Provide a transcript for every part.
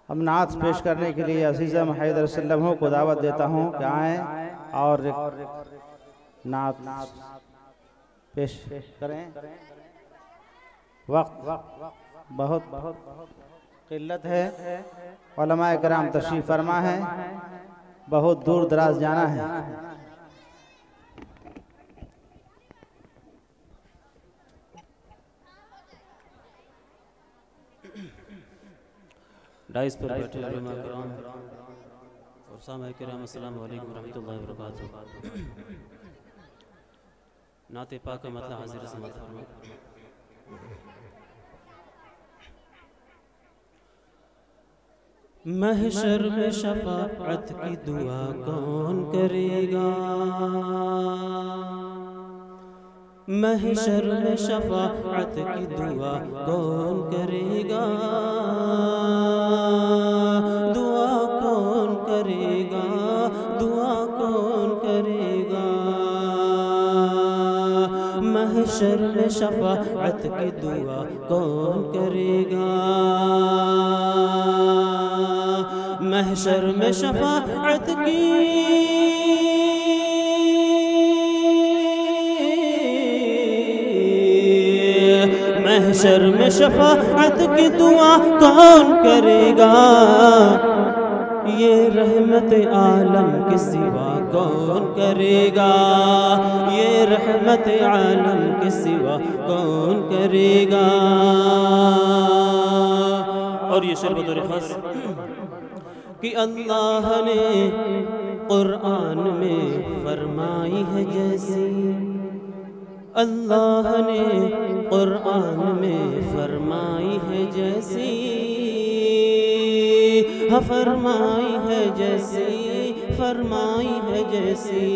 अब नात पेश करने के लिए अज़ीज़ हैदर सल्लम को दावत देता हूँ कि आएँ और नात पेश करें। वक्त बहुत किल्लत है, उलमाए किराम तशरीफ़ फरमा है, बहुत दूर दराज जाना है। डाइस पर बैठे उलमा किराम और सामईन किराम, अस्सलाम वालेकुम रहमतुल्लाहि व बरकातुहू। नाते पाक मतलब हाजिर समात फरमा। महशर में शफाअत की दुआ कौन करेगा, महशर में शफाअत की दुआ कौन करेगा, दुआ कौन करेगा, दुआ कौन करेगा। महशर में शफाअत की दुआ कौन करेगा, महशर में शफाअत की महशर में शफाअत की दुआ कौन करेगा, ये रहमत आलम के सिवा कौन करेगा, ये रहमत आलम के सिवा कौन करेगा। और ये शेर बतौर खास कि अल्लाह ने कुरान में फरमाई है जैसी, अल्लाह ने कुरान में फरमाई है जैसी, हाँ फरमाई है जैसी, फरमाई है जैसी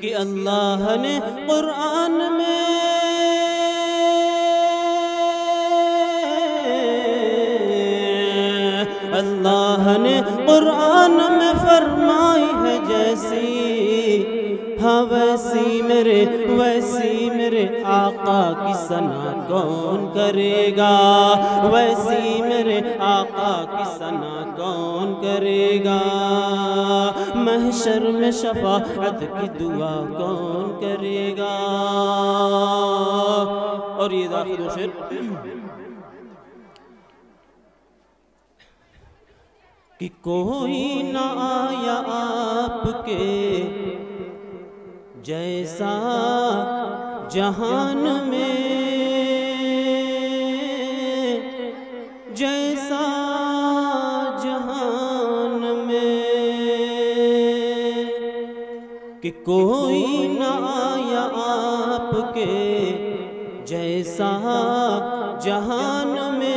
कि अल्लाह ने कुरान में अल्लाह ने कुरान में फरमाई है जैसी, हाँ वैसी मेरे आका की सना कौन करेगा, वैसी मेरे आका की सना कौन करेगा। महशर में शफाअत की दुआ कौन करेगा। और ये दाखिल शेर कि कोई न आया आपके जैसा जहान में, जैसा जहान में, कि कोई न आया आपके जैसा जहान में,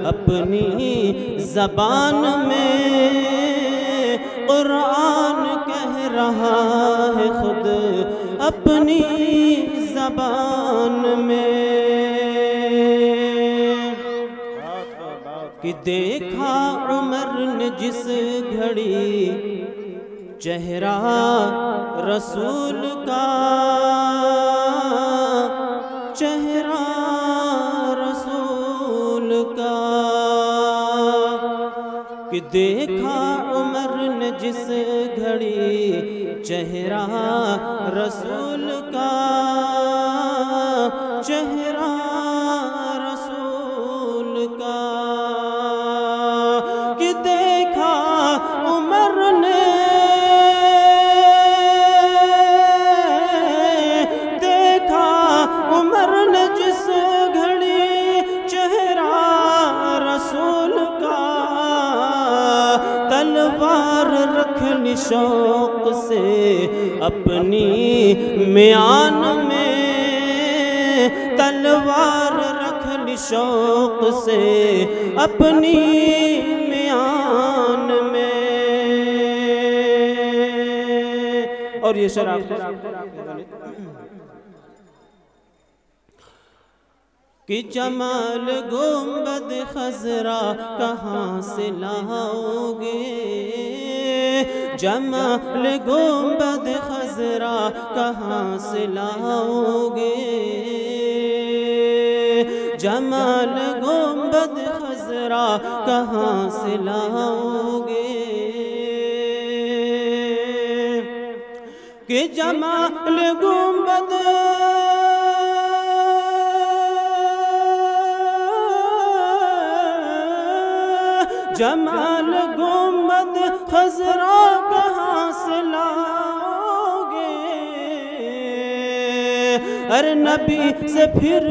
अपनी ज़बान में, कुरान कह रहा है खुद अपनी ज़बान में कि देखा उमर ने जिस घड़ी चेहरा रसूल का, चेहरा कि देखा उमर ने जिस घड़ी चेहरा रसूल का, चेहरा रसूल का, कि देखा उमर ने, देखा उमर ने जिस घड़ी चेहरा रसूल का, तलवार रखनी शौक से अपनी म्यान में, तलवार रखनी शौक से अपनी म्यान और ये शराब कि जमाल गुंबद खजरा कहाँ से लाओगे, जमाल गुंबद खजरा कहाँ से लाओगे, जमाल गुंबद खजरा कहाँ से लाओगे, कि जमाल गुंबद जमाल गुंबद खजरा कहाँ से लाओगे, अरे नबी से फिर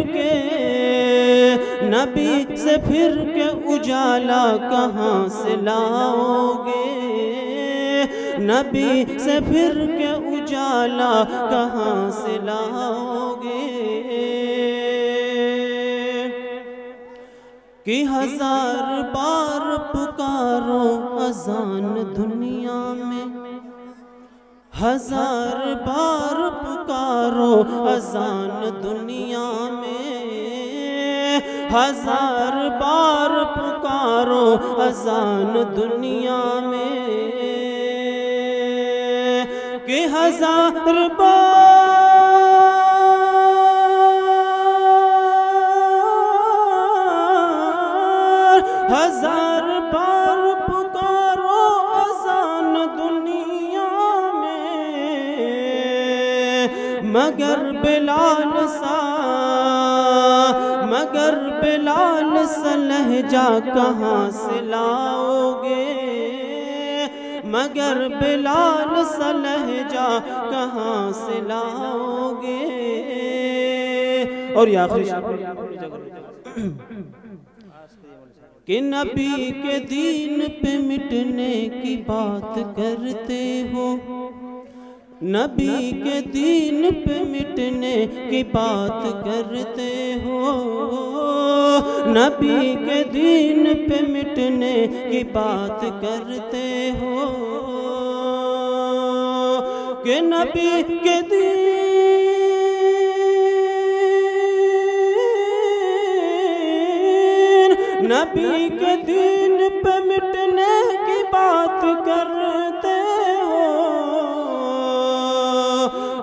के उजाला कहाँ से लाओगे, नबी से फिर के उजाला कहाँ से लाओगे, कि हजार बार पुकारो अजान दुनिया में, हजार बार पुकारो अजान दुनिया में, हजार बार पुकारो अजान दुनिया में, कि हजार बार पुकारो अज़ान दुनिया में, मगर बिलाल सा लहजा कहाँ से लाओगे, मगर बिलाल सा लहजा कहाँ से लाओगे। और ये आखिरी कि नबी के दीन पे मिटने की बात करते हो, नबी के दीन पे मिटने की बात करते हो, नबी के दीन पे मिटने की बात करते हो, कि नबी के दीन नबी के दीन पे मिटने की बात करते हो,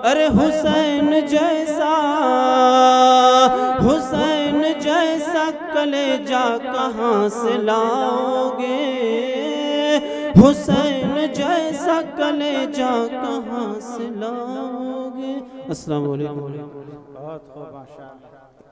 अरे हुसैन जैसा कलेजा कहाँ से लाओगे, हुसैन जैसा कलेजा कहाँ से लाओगे। अस्सलाम वालेकुम। बहुत खूब माशाअल्लाह।